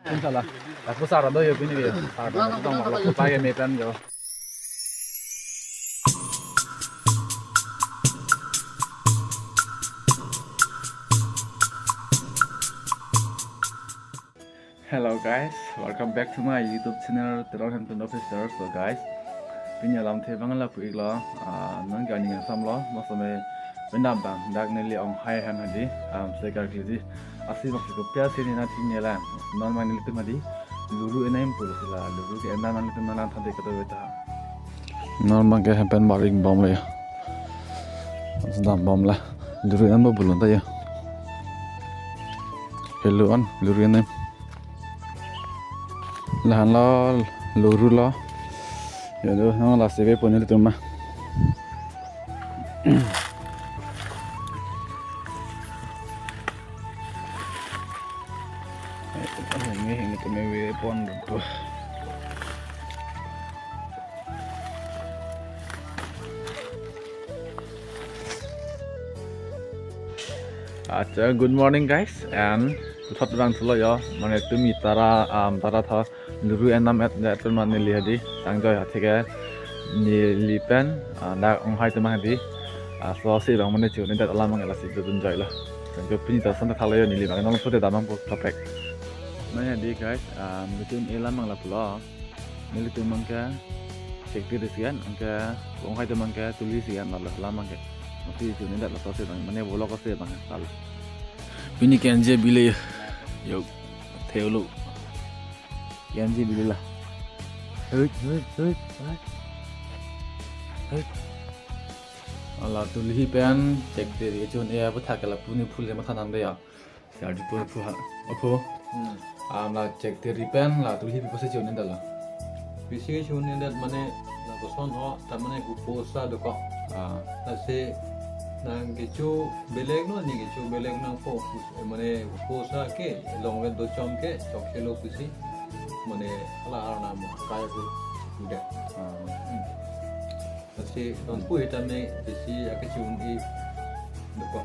Salah. Aku saran doy ini dia. Saran aku tahu aku pakai metan jo. Hello guys, welcome back to my YouTube channel Terangkan Officer. So guys, pinya lam the bang la pu ikla nang ga ning sam lo mo some bendam bang dak ne li ong hai han hadi sekar kliji asi mak ko pya sini na tin la non man li tumadi luru enaim pul sila luru ke enda man tum nan thade ko beta non man ke hampen maring bom le sedam bom la luru em bo bulun ta ya hello on luru enaim lahan lo luru lo ya do no la se ve poner tuma ini kami we pon tu good morning guys and thot rang thlo yo mane tumi tara tara tha luru enam et ja tun man li hadi tang joy hathike ni lipen da ong hai tuma hadi so si bang mane chu ni da ala mang la si tun joy la tang jo pini ta san thala yo ni li bang nong phote da mang po topek mane di guys mitun elam mang la pulo ni li tu mang ka cek ti desian angka ong hai tuma ka tulis sian la la mang ke mesti chu ni da la so si bang mane bolo ko se bang sal pini kenje bile yo theo lu kenje bile la hơi ala tu lihi pen cek de chon e ba thak la puni phul le ma thanang de ya sa di pu ha opho la cek de pen la tu lihi pa se chon ne dala Bisi chune dat mane la koson ho tamane uposa doko ta se nang kechu beleg no ni kechu beleg nang fo mane uposa ke longwe do chom ke chokelo kusi mane ala arna mo kaya ku ude ta se don pu etame bisi akechu ni doko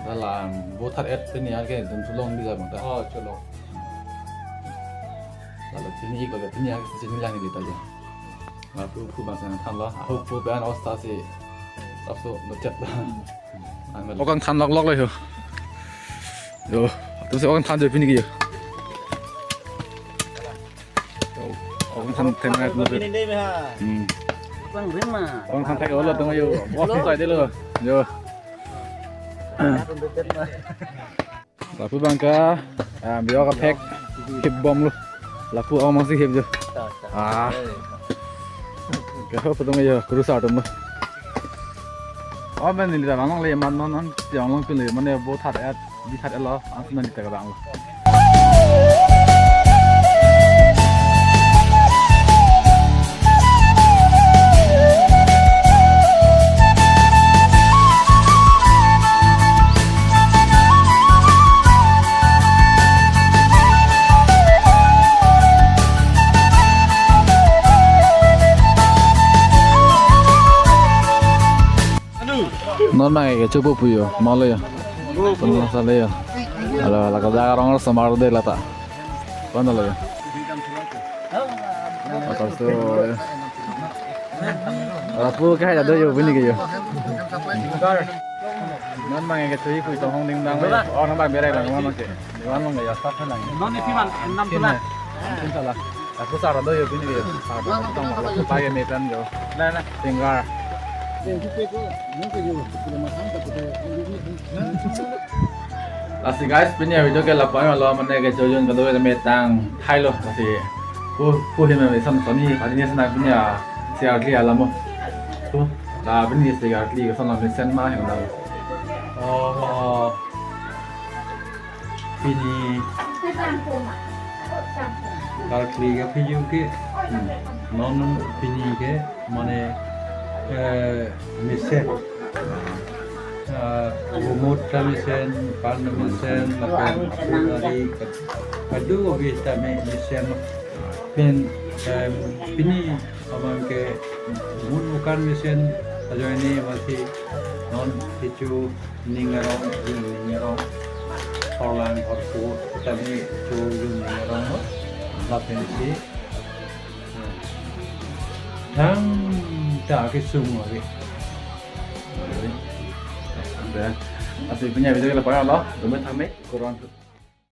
dala bo thar et pe ni ar ke dum sulong di la ma ta chalo lalu sini ikut ke sini aku sini lagi di taja. Lalu aku masih nak thanla, aku ban ostasi, sabtu ngecat lah. Orang than lok lah yo, terus orang than jadi ni yo. Orang than tengah tu. Orang than tengah orang tengah yo, wah susah dia lo, yo. Lalu bangka, biar aku pack hip bomb lu. Lapu awak masih hidup je. Kau potong aja, kurus ada mah. Awak mana ni dah mangang le, man, jangan lang pilih mana buat hat, di hat Allah, asal nanti tak bang lah. Non mai che c'è proprio io, ma lei non sa lei. Allora la cosa che non sa mai della ta. Quando lei? Adesso la pu cái là đây yo bên này kìa. Non mai che c'è qui trong hông đinh đang đây. Nó bạn biết đây là ngon kìa. Ngon không vậy sao thế này? non ni piman enam tula Tin salah. Aku saran doy bên này kìa. Saran tong aku pakai metan yo. Nah, tinggal Así guys, punya video ke lapan malam mana ke jojon kalau kita metang Thai lo, así pu hime mesan soni, hari ni senang punya siar li alam tu, lah punya siar li kesana mesan mah yang dah. Pini kalau kliga piyu ke non pini ke mane misen umut misen pan misen lapan dari kadu bisa misen pen pini amang ke umut bukan misen aja ini masih non hicu ningarong Holland or food tadi chujun orang no la pensi dan tak ke semua ke Asli punya video lepas Allah, rumah kami kurang